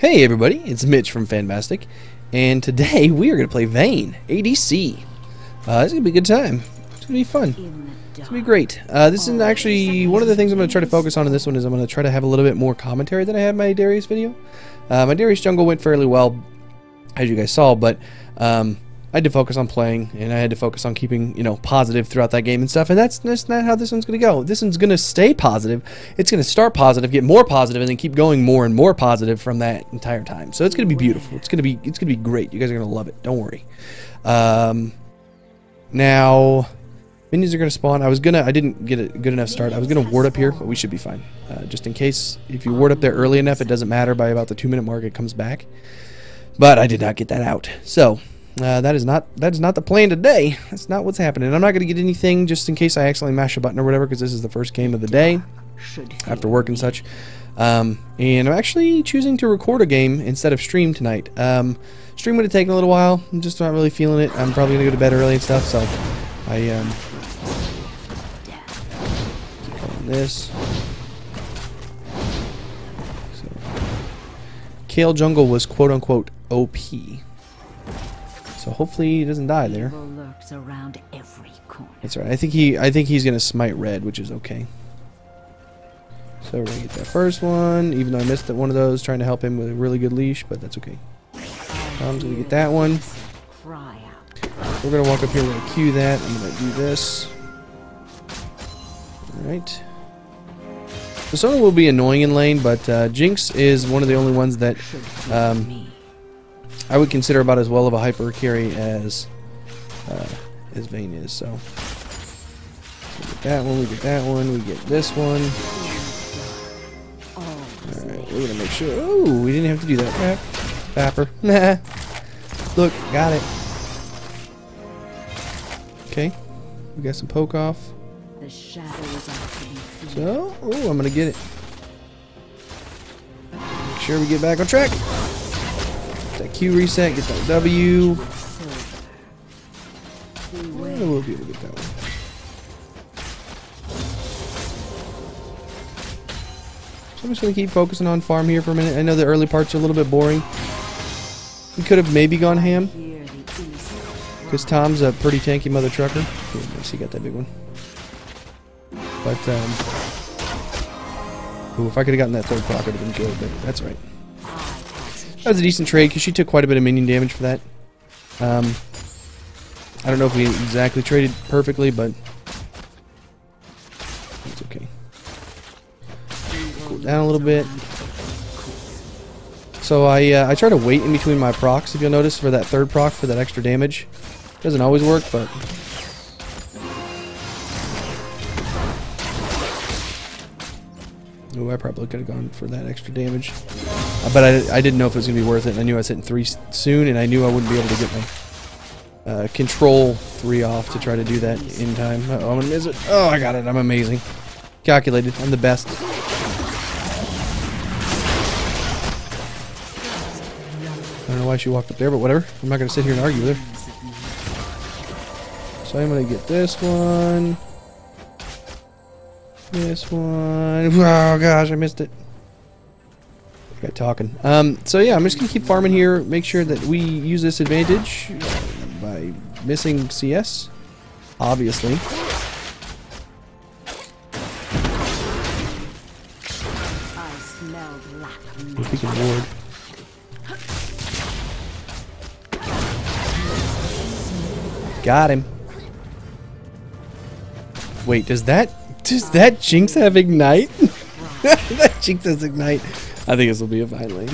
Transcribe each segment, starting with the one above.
Hey everybody, it's Mitch from FanBastic, and today we are going to play Vayne ADC. It's going to be a good time. It's going to be fun. It's going to be great. This is actually one of the things I'm going to try to focus on in this one is I'm going to try to have a little bit more commentary than I had in my Darius video. My Darius jungle went fairly well, as you guys saw, but I had to focus on playing, and I had to focus on keeping, positive throughout that game and stuff, and that's not how this one's going to go. This one's going to stay positive. It's going to start positive, get more positive, and then keep going more and more positive from that entire time. So it's going to be beautiful. It's going to be great. You guys are going to love it. Don't worry. Now, minions are going to spawn. I didn't get a good enough start. I was going to ward up here, but we should be fine. Just in case, if you ward up there early enough, it doesn't matter. By about the 2-minute mark, it comes back. But I did not get that out. So that is not the plan today. That's not what's happening. I'm not going to get anything just in case I accidentally mash a button or whatever, because this is the first game of the day after work and such. And I'm actually choosing to record a game instead of stream tonight. Stream would have taken a little while. I'm just not really feeling it. I'm probably going to go to bed early and stuff, so I keep on this. So, Kale Jungle was quote-unquote OP. So hopefully he doesn't die there. That's right. I think he's gonna smite red, which is okay. So we're gonna get that first one, even though I missed one of those, trying to help him with a really good leash, but that's okay. I'm gonna get that one. We're gonna walk up here. We're gonna queue that. I'm gonna do this. All right. So someone will be annoying in lane, but Jinx is one of the only ones that I would consider about as well of a hyper carry as Vayne is. So we get that one, we get that one, we get this one. Alright, we're gonna make sure. Oh, we didn't have to do that. Bapper. Nah. Look, got it. Okay. We got some poke off. So, oh, I'm gonna get it. Make sure we get back on track. That Q reset, get that W. And we'll be able to get that one. So I'm just going to keep focusing on farm here for a minute. I know the early parts are a little bit boring. We could have maybe gone ham, because Tom's a pretty tanky mother trucker. Let's see, got that big one. But, ooh, if I could have gotten that third proc, it would have been good, but that's right. That was a decent trade because she took quite a bit of minion damage for that. I don't know if we exactly traded perfectly, but it's okay. Cool down a little bit. So I try to wait in between my procs, if you'll notice, for that third proc for that extra damage. Doesn't always work, but ooh, I probably could have gone for that extra damage. But I didn't know if it was going to be worth it, and I knew I was hitting 3 soon, and I knew I wouldn't be able to get my control 3 off to try to do that in time. Uh-oh, I'm going to miss it. Oh, I got it. I'm amazing. Calculated. I'm the best. I don't know why she walked up there, but whatever. I'm not going to sit here and argue with her. So I'm going to get this one. This one. Oh, gosh, I missed it. Got talking. So yeah, I'm just gonna keep farming here. Make sure that we use this advantage by missing CS, obviously. If we can ward. Got him. Wait, does that Jinx have ignite? That Jinx has ignite. I think this will be a fine lane.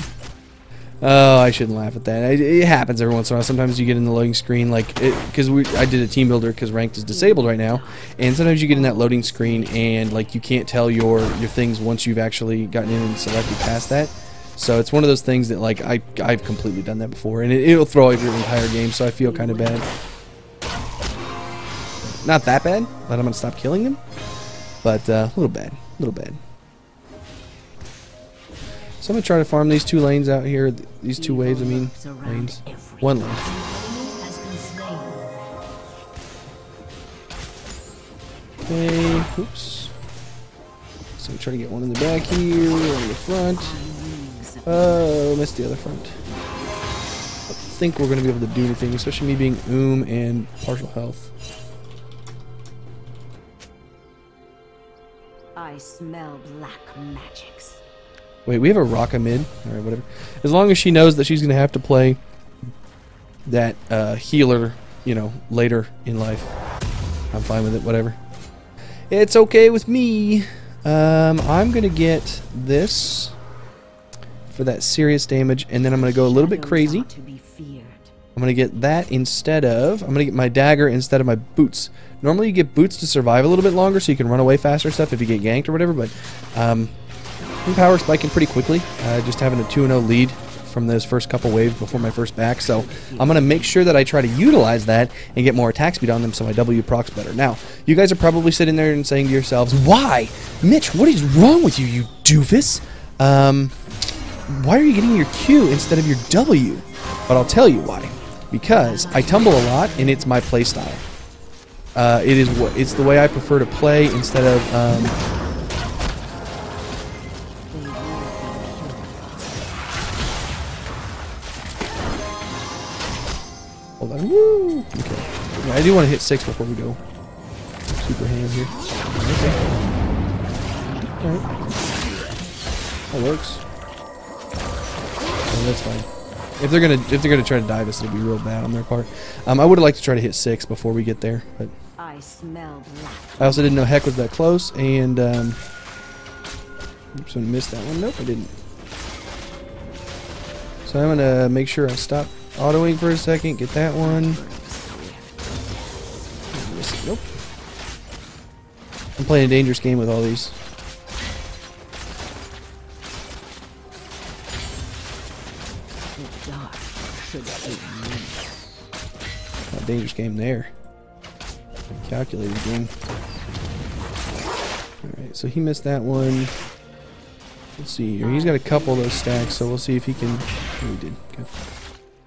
Oh, I shouldn't laugh at that. It happens every once in a while. Sometimes you get in the loading screen, like, because I did a team builder because ranked is disabled right now, and sometimes you get in that loading screen and like you can't tell your things once you've actually gotten in and selected past that. So it's one of those things that like I've completely done that before, and it'll throw out your entire game. So I feel kind of bad. Not that bad, but I'm gonna stop killing them. But a little bad, So I'm going to try to farm these 2 lanes out here. These 2 waves, I mean. Lanes. 1 lane. Okay. Oops. So try to get one in the back here, one in the front. Oh, missed the other front. I don't think we're going to be able to do anything, especially me being and partial health. I smell black magics. Wait, we have a Raka mid? Alright, whatever. As long as she knows that she's going to have to play that healer, you know, later in life, I'm fine with it, whatever. It's okay with me. I'm going to get this for that serious damage, and then I'm going to go a little bit crazy. I'm going to get that instead of... I'm going to get my dagger instead of my boots. Normally you get boots to survive a little bit longer so you can run away faster and stuff if you get ganked or whatever, but I'm power spiking pretty quickly. Just having a 2-0 lead from those first couple waves before my first back, so I'm going to make sure that I try to utilize that and get more attack speed on them so my W procs better. Now, you guys are probably sitting there and saying to yourselves, why? Mitch, what is wrong with you, you doofus? Why are you getting your Q instead of your W? But I'll tell you why. Because I tumble a lot and it's my play style. It's the way I prefer to play instead of hold on. Woo! Okay. Yeah, I do want to hit 6 before we go super ham here. Okay. Alright. That works. Oh, that's fine. If they're gonna try to dive us, it'll be real bad on their part. I would like to try to hit 6 before we get there, but I smell black. I also didn't know Heck was that close, and oops, I missed that one. Nope, I didn't. So I'm gonna make sure I stop autoing for a second. Get that one. Nope. I'm playing a dangerous game with all these. Not a dangerous game there. Calculated game. Alright, so he missed that one. Let's see here. He's got a couple of those stacks, so we'll see if he can... Oh, he did. Good.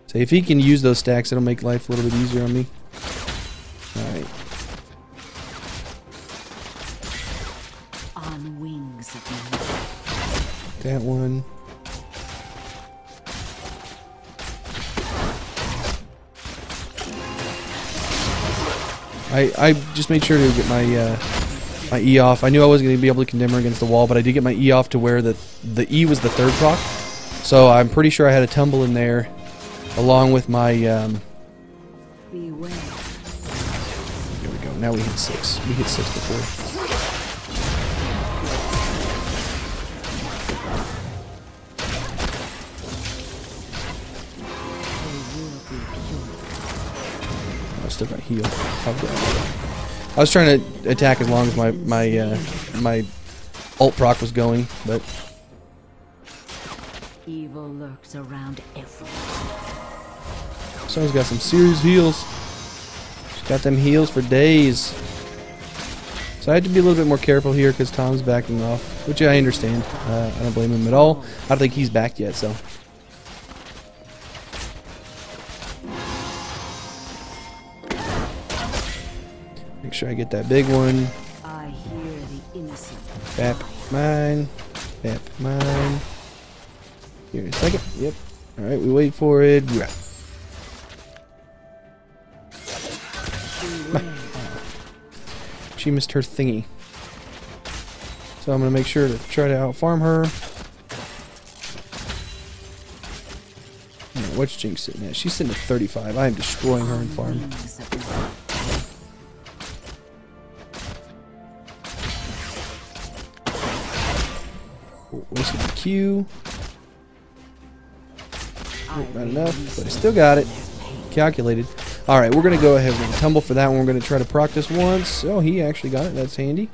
So if he can use those stacks, it'll make life a little bit easier on me. Alright. On wings of That one. I just made sure to get my my E off. I knew I wasn't going to be able to condemn her against the wall, but I did get my E off to where the E was the third proc. So I'm pretty sure I had a tumble in there, along with my... beware. Here we go. Now we hit 6. We hit 6 before. Still got heal. I was trying to attack as long as my ult proc was going, but Evil lurks around everywhere. someone's got some serious heals. She's got them heals for days. So I had to be a little bit more careful here because Tom's backing off, which I understand. I don't blame him at all. I don't think he's backed yet, so. Make sure I get that big one. I hear the innocent. Bap mine. Bap mine. Here in a second. Yep. Alright, we wait for it. Yeah. She missed her thingy. So I'm going to make sure to try to out-farm her. What's Jinx sitting at? She's sitting at 35. I am destroying her in farm. Wasted the Q. Not enough, but I still got it. Calculated. Alright, we're going to go ahead and tumble for that one. We're going to try to proc this once. Oh, he actually got it. That's handy.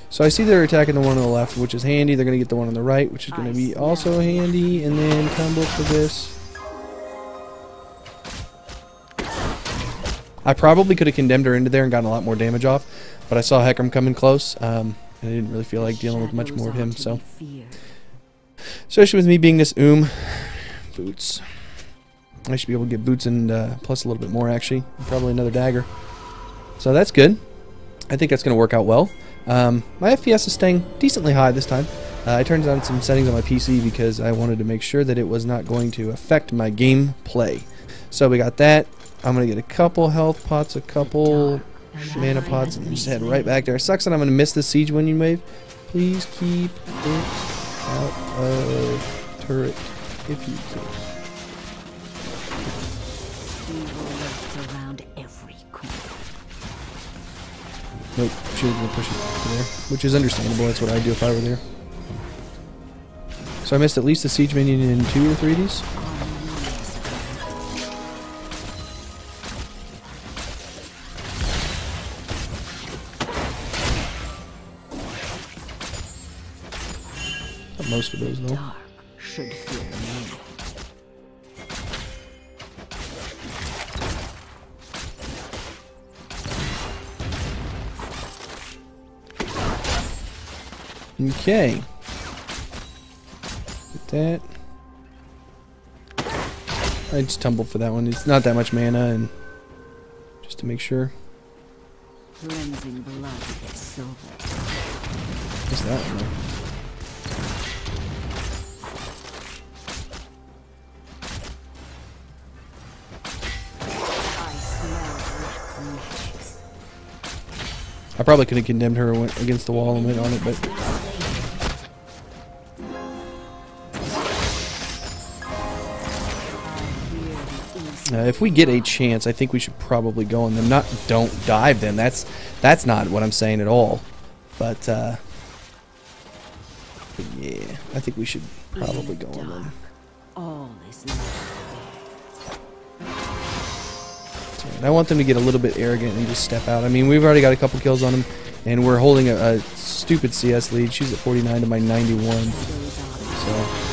So I see they're attacking the one on the left, which is handy. They're going to get the one on the right, which is going to be also handy. And then tumble for this. I probably could have condemned her into there and gotten a lot more damage off, but I saw Heckram coming close, and I didn't really feel like dealing with much more of him, so. Especially with me being this boots. I should be able to get boots and plus a little bit more, actually. Probably another dagger. So that's good. I think that's going to work out well. My FPS is staying decently high this time. I turned on some settings on my PC because I wanted to make sure that it was not going to affect my game play. So we got that. I'm going to get a couple health pots, a couple mana pots, and just head right back there. It sucks that I'm going to miss the siege minion wave. Please keep it out of turret if you can. Nope, she was going to push it to there, which is understandable. That's what I'd do if I were there. So I missed at least a siege minion in 2 or 3 of these. Not most of those though. Okay. Get that. I just tumbled for that one. It's not that much mana, and just to make sure. Cleansing blood is silver. What's that one? I smell black magics. I probably could have condemned her and went against the wall and went on it, but if we get a chance, I think we should probably go on them. Don't dive them. That's not what I'm saying at all. But yeah, I think we should probably go on them. All is left. And I want them to get a little bit arrogant and just step out. I mean, we've already got a couple kills on them, and we're holding a stupid CS lead. She's at 49 to my 91. So.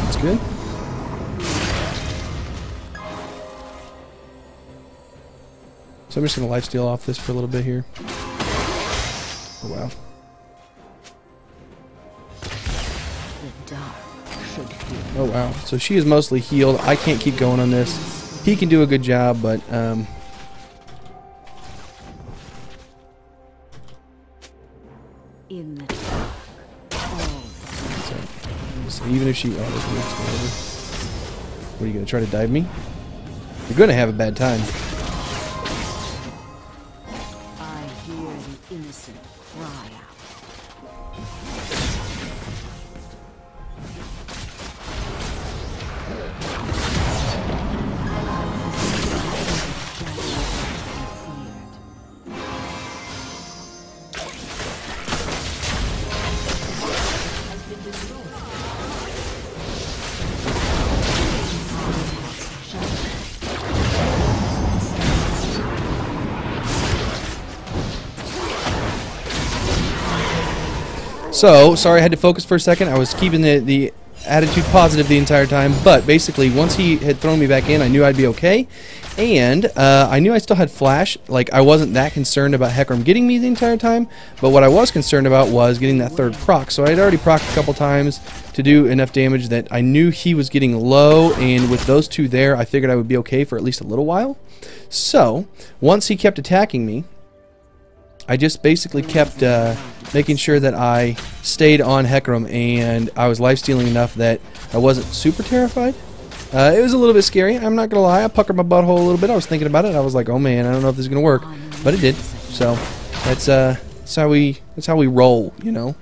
That's good. So I'm just going to lifesteal off this for a little bit here. Oh, wow. Oh, wow. So she is mostly healed. I can't keep going on this. He can do a good job, but In the dark, so even if she... Oh, what are you going to try to dive me? You're going to have a bad time. I hear the innocent cry out. So, sorry I had to focus for a second. I was keeping the attitude positive the entire time, but basically once he had thrown me back in, I knew I'd be okay, and I knew I still had flash. Like, I wasn't that concerned about Hecarim getting me the entire time, but what I was concerned about was getting that third proc. So I had already procced a couple times to do enough damage that I knew he was getting low, and with those two there, I figured I would be okay for at least a little while. So, once he kept attacking me, I just basically kept making sure that I stayed on Hecarim, and I was lifestealing enough that I wasn't super terrified. It was a little bit scary, I'm not going to lie. I puckered my butthole a little bit. I was thinking about it. I was like, oh man, I don't know if this is going to work. But it did. So that's how we roll, you know.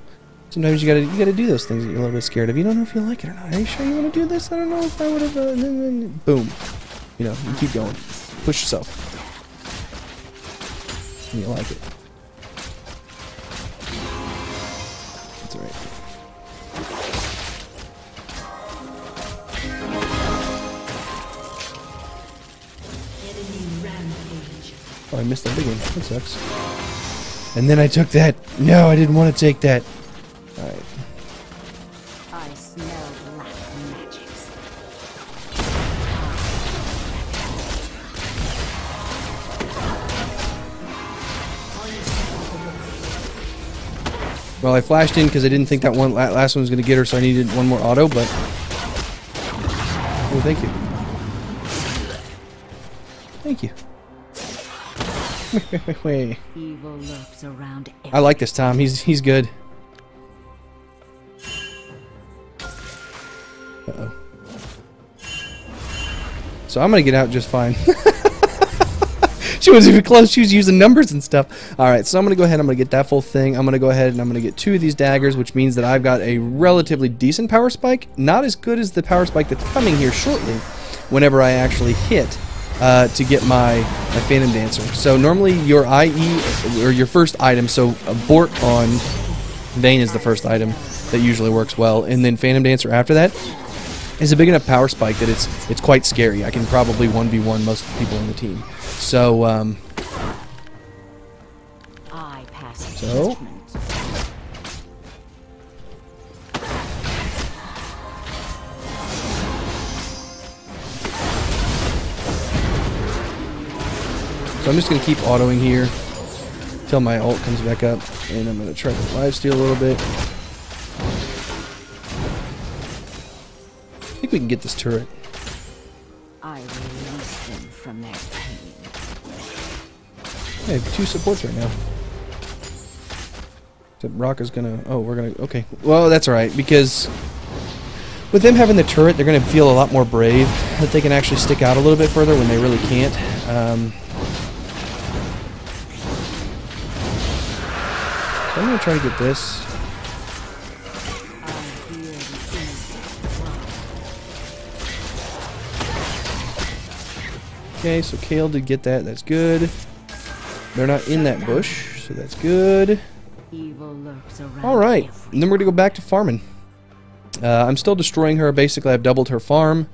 Sometimes you gotta do those things that you're a little bit scared of. You don't know if you like it or not. Are you sure you want to do this? I don't know if I would have. Boom. You know, you keep going. Push yourself. And you like it. That's alright. Oh, I missed that big one. That sucks. And then I took that. No, I didn't want to take that. Alright. I smell black magics. Well, I flashed in because I didn't think that last one was going to get her, so I needed one more auto, but... Oh, thank you. Thank you. Evil lurks around I like this Tom. He's good. Uh-oh. So I'm gonna get out just fine. She wasn't even close. She was using numbers and stuff. Alright, so I'm gonna go ahead. I'm gonna get that full thing. I'm gonna go ahead and I'm gonna get 2 of these daggers, which means that I've got a relatively decent power spike. Not as good as the power spike that's coming here shortly whenever I actually hit to get my Phantom Dancer. So normally your IE, or your first item, so a Bork on Vayne is the first item that usually works well, and then Phantom Dancer after that is a big enough power spike that it's quite scary. I can probably 1v1 most of the people on the team. So, So I'm just going to keep autoing here until my ult comes back up, and I'm going to try to lifesteal a little bit. I think we can get this turret. I release them from their pain. I have 2 supports right now. Except Rocka's gonna... Oh, we're gonna... Okay. Well, that's alright, because with them having the turret, they're gonna feel a lot more brave. That they can actually stick out a little bit further when they really can't. So I'm gonna try to get this. Okay, so Kale did get that. That's good. They're not in that bush, so that's good. Alright, and then we're going to go back to farming. I'm still destroying her. Basically, I've doubled her farm.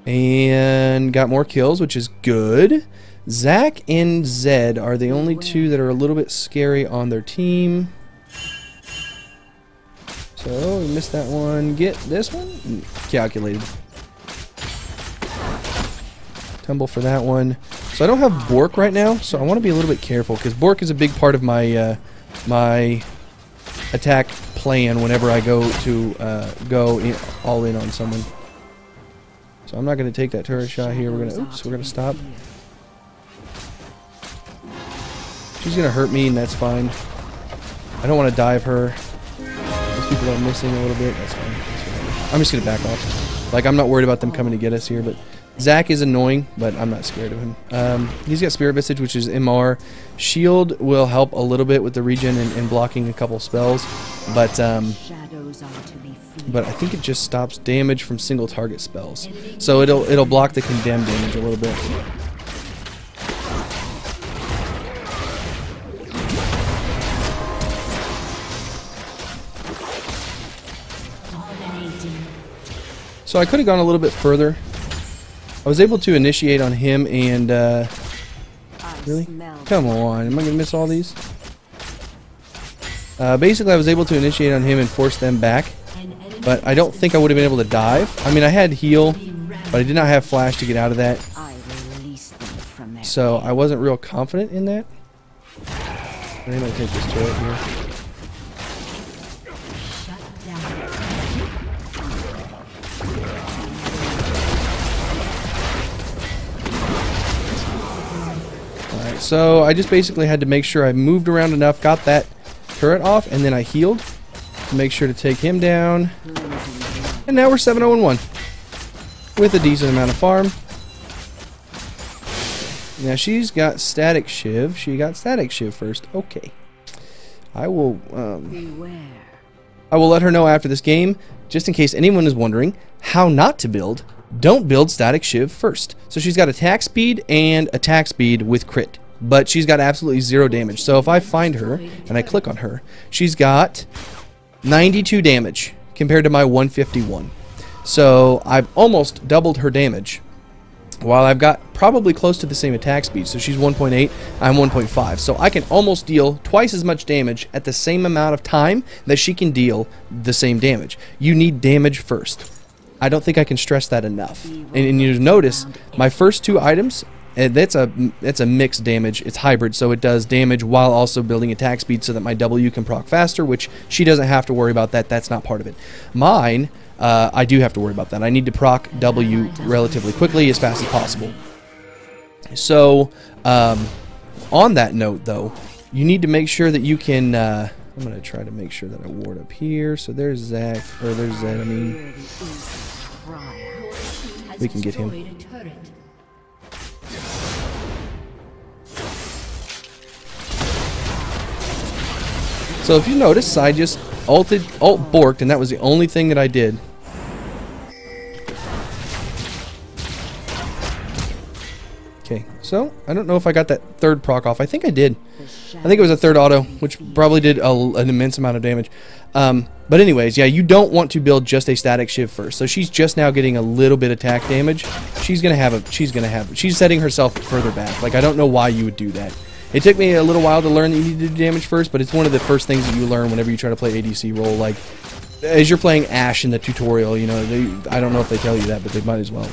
And got more kills, which is good. Zach and Zed are the only 2 that are a little bit scary on their team. So, we missed that one. Get this one. Calculated. Tumble for that one. So I don't have Bork right now, so I want to be a little bit careful, because Bork is a big part of my my attack plan whenever I go to all in on someone. So I'm not going to take that turret shot here. We're gonna stop. She's gonna hurt me, and that's fine. I don't want to dive her. Those people are missing a little bit. That's fine. I'm just gonna back off. Like, I'm not worried about them coming to get us here, but Zach is annoying, but I'm not scared of him. He's got Spirit Visage, which is MR. Shield will help a little bit with the regen and blocking a couple spells, but I think it just stops damage from single target spells. So it'll block the condemn damage a little bit. So I could have gone a little bit further. I was able to initiate on him and, really? Come on, am I going to miss all these? Basically, I was able to initiate on him and force them back, but I don't think I would have been able to dive. I mean, I had heal, but I did not have flash to get out of that, so I wasn't real confident in that. I'm going to take this turret here. So I just basically had to make sure I moved around enough, got that turret off, and then I healed to make sure to take him down. And now we're 7-0-1 with a decent amount of farm. Now she's got Static Shiv. She got Static Shiv first. Okay. I will let her know after this game, just in case anyone is wondering how not to build. Don't build Static Shiv first. So she's got attack speed and attack speed with crit, but she's got absolutely 0 damage. So if I find her and I click on her, she's got 92 damage compared to my 151. So I've almost doubled her damage, while I've got probably close to the same attack speed. So she's 1.8, I'm 1.5. So I can almost deal twice as much damage at the same amount of time that she can deal the same damage. You need damage first. I don't think I can stress that enough. And you notice my first 2 items, that's a mixed damage. It's hybrid, so it does damage while also building attack speed so that my W can proc faster, which she doesn't have to worry about that. That's not part of it. Mine, I do have to worry about that. I need to proc W relatively quickly, as fast as possible. So, on that note, though, you need to make sure that you can... I'm going to try to make sure that I ward up here. So there's Zach, or there's Zed, I mean. We can get him. So if you notice, I just alt-borked, and that was the only thing that I did. Okay, so I don't know if I got that third proc off. I think I did. I think it was a third auto, which probably did an immense amount of damage. But anyways, yeah, you don't want to build just a static shiv first. So she's just now getting a little bit attack damage. She's setting herself further back. Like, I don't know why you would do that. It took me a little while to learn that you need to do damage first, but it's one of the first things that you learn whenever you try to play ADC role. Like, as you're playing Ashe in the tutorial, you know, I don't know if they tell you that, but they might as well.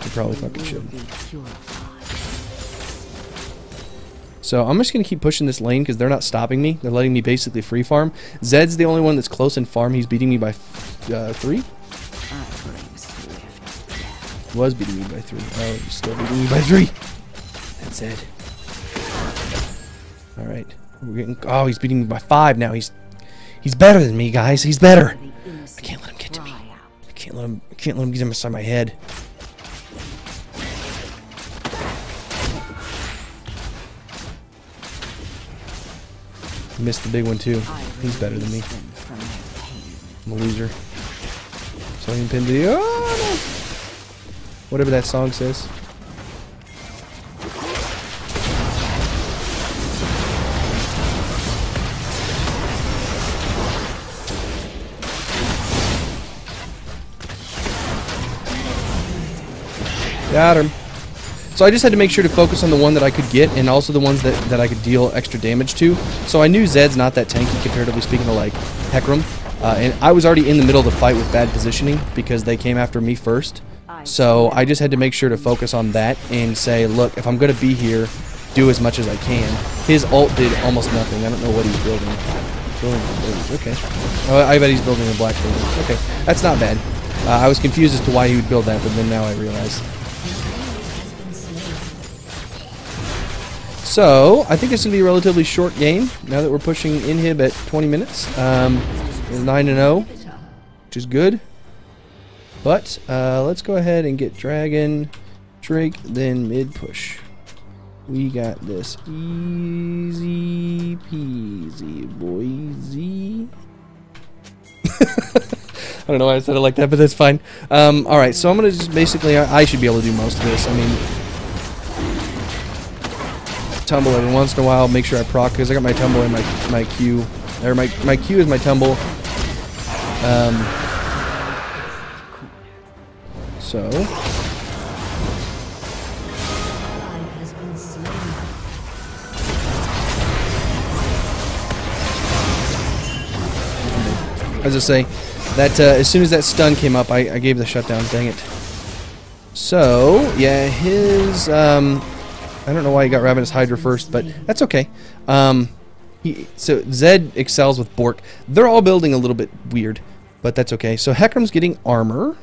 They probably fucking should. So I'm just going to keep pushing this lane because they're not stopping me. They're letting me basically free farm. Zed's the only one that's close in farm. He's beating me by 3. Was beating me by 3. Oh, he's still beating me by 3. That's Zed. Alright. We're getting... Oh, he's beating me by 5 now. He's better than me, guys. He's better. I can't let him get to me. I can't let him get inside my head. Missed the big one too. He's better than me. I'm a loser. So I can pin the... Oh, no. Whatever that song says. Got him. So I just had to make sure to focus on the one that I could get, and also the ones that I could deal extra damage to. So I knew Zed's not that tanky, comparatively speaking, to like Hecarim. And I was already in the middle of the fight with bad positioning because they came after me first. So I just had to make sure to focus on that and say, look, if I'm going to be here, do as much as I can. His ult did almost nothing. I don't know what he's building. Okay. Oh, I bet he's building a black thing. Okay, that's not bad. I was confused as to why he would build that, but then now I realize. So, I think it's going to be a relatively short game, now that we're pushing inhib at 20 minutes. It's 9-0, which is good. But, let's go ahead and get Dragon, Drake, then mid push. We got this easy peasy, boysy. I don't know why I said it like that, but that's fine. Alright, so I'm going to just basically, I should be able to do most of this. I mean... tumble every once in a while, make sure I proc because I got my tumble and my Q, or my Q is my tumble. So as I say, that as soon as that stun came up, I gave the shutdown. Dang it. So yeah, his I don't know why he got Ravenous Hydra first, but that's okay. So Zed excels with Bork. They're all building a little bit weird, but that's okay. So Hecarim's getting armor.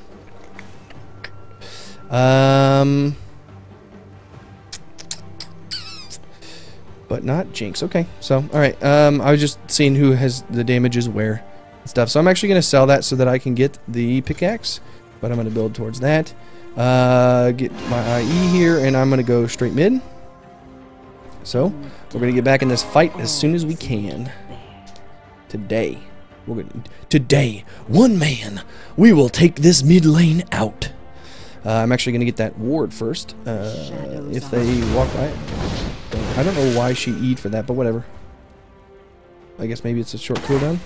But not Jinx. Okay, so alright. I was just seeing who has the damages where and stuff. So I'm actually going to sell that so that I can get the pickaxe, but I'm going to build towards that. Get my IE here, and I'm going to go straight mid. So, we're going to get back in this fight as soon as we can. Today, today, one man, we will take this mid lane out. I'm actually going to get that ward first. If they walk by it. I don't know why she E'd for that, but whatever. I guess maybe it's a short cooldown.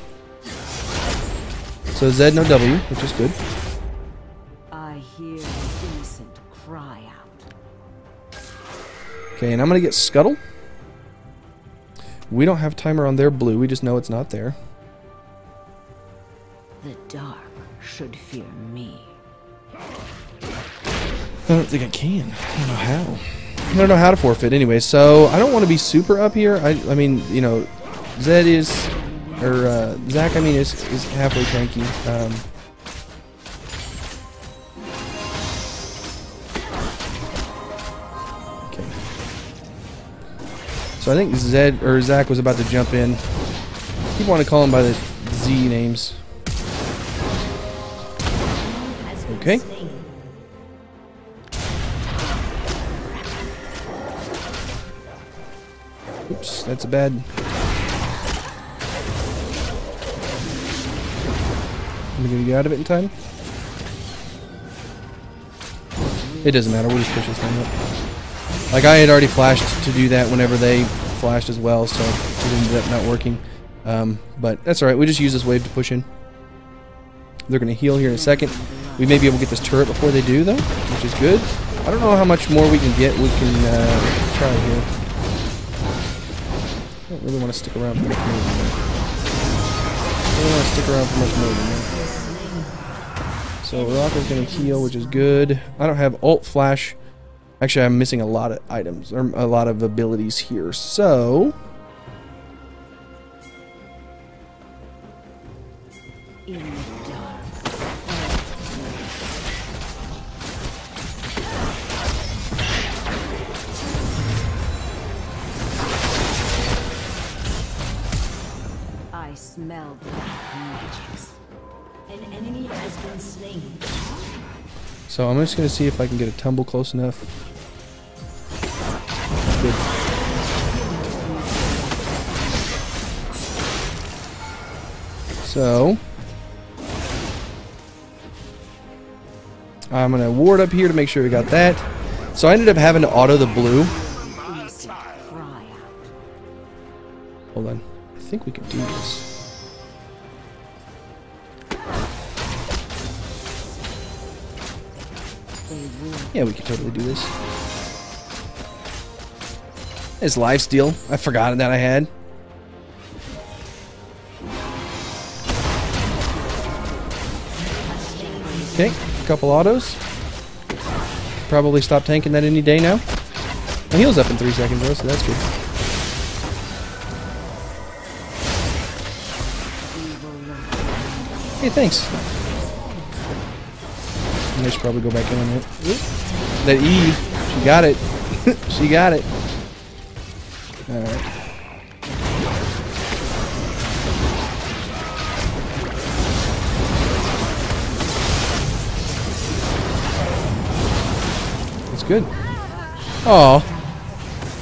So Zed, no W, which is good. I hear the innocent cry out. Okay, and I'm going to get Scuttle. We don't have timer on their blue, we just know it's not there. The dark should fear me. I don't think I can. I don't know how. I don't know how to forfeit anyway, so I don't want to be super up here. I mean, you know, Zed is, or Zach, I mean, is halfway tanky. So I think Zed or Zach was about to jump in. Keep wanting to call him by the Z names. Okay. Oops, that's a bad. Am I gonna get out of it in time? It doesn't matter, we'll just push this thing up. Like, I had already flashed to do that whenever they flashed as well, so it ended up not working. But that's alright, we just use this wave to push in. They're gonna heal here in a second. We may be able to get this turret before they do, though, which is good. I don't know how much more we can get. We can try here. I don't really want to stick around for much more than that. I don't want to stick around for much more than that. So Rocco's going to heal, which is good. I don't have ult flash. Actually, I'm missing a lot of items, or a lot of abilities here. So I smell black magics. An enemy has been slain. So I'm just going to see if I can get a tumble close enough. Good. So I'm going to ward up here to make sure we got that. So I ended up having to auto the blue. Hold on. I think we can do this. Yeah, we can totally do this. It's lifesteal. I forgot that I had. Okay, a couple autos. Probably stop tanking that any day now. My heal's up in 3 seconds though, so that's good. Hey, thanks. I should probably go back in on it. That E, she got it. She got it. Alright. That's good. Oh,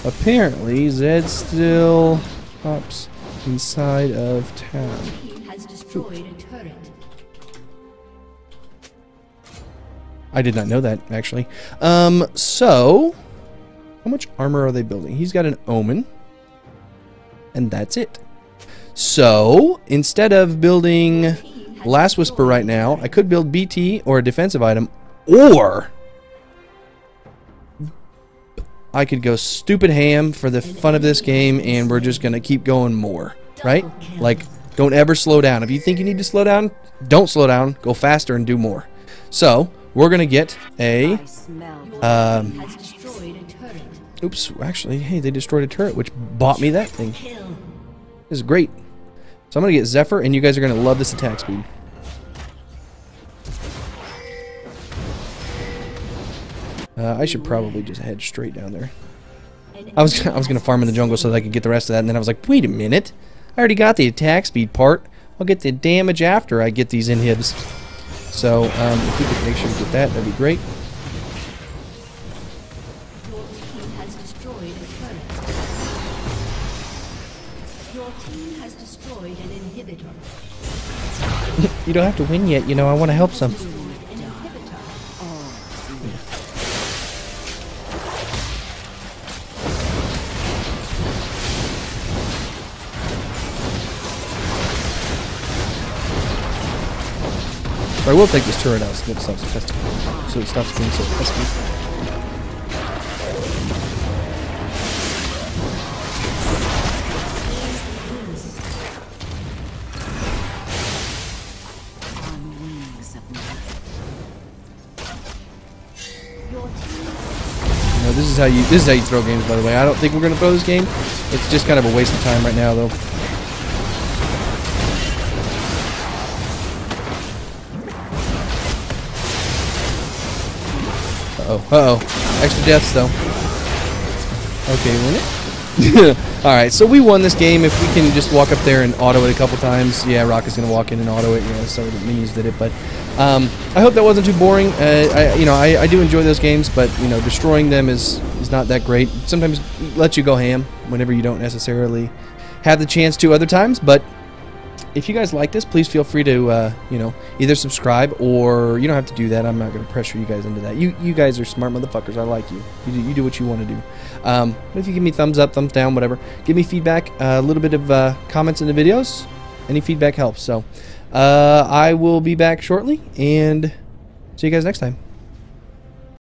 apparently Zed still hops inside of town. Has destroyed a turret. I did not know that, actually. So how much armor are they building? He's got an Omen, and that's it. So instead of building Last Whisper right now, I could build BT or a defensive item, or I could go stupid ham for the fun of this game, and we're just gonna keep going more, right? Like, don't ever slow down. If you think you need to slow down, don't slow down. Go faster and do more. So we're gonna get a oops, actually, hey, they destroyed a turret, which bought me that thing. This is great. So I'm gonna get Zephyr, and you guys are gonna love this attack speed. I should probably just head straight down there. I was gonna farm in the jungle so that I could get the rest of that, and then I was like, wait a minute, I already got the attack speed part. I'll get the damage after I get these inhibs. So if we could make sure to get that, that'd be great. Your team has destroyed a turret. Your team has destroyed an inhibitor. You don't have to win yet, you know. I want to help some. I will take this turret out so it stops pesting. So it stops being so pesky. No, this is how you throw games, by the way. I don't think we're gonna throw this game. It's just kind of a waste of time right now, though. Uh-oh. Extra deaths, though. Okay, win it. Alright, so we won this game. If we can just walk up there and auto it a couple times. Yeah, Rock is going to walk in and auto it. Yeah, some of the minions did it. But I hope that wasn't too boring. I do enjoy those games, but, destroying them is not that great. Sometimes it lets you go ham whenever you don't necessarily have the chance to other times. But if you guys like this, please feel free to, either subscribe or you don't have to do that. I'm not going to pressure you guys into that. You guys are smart motherfuckers. I like you. You do what you want to do. If you give me thumbs up, thumbs down, whatever. Give me feedback, a little bit of comments in the videos. Any feedback helps. So I will be back shortly, and see you guys next time.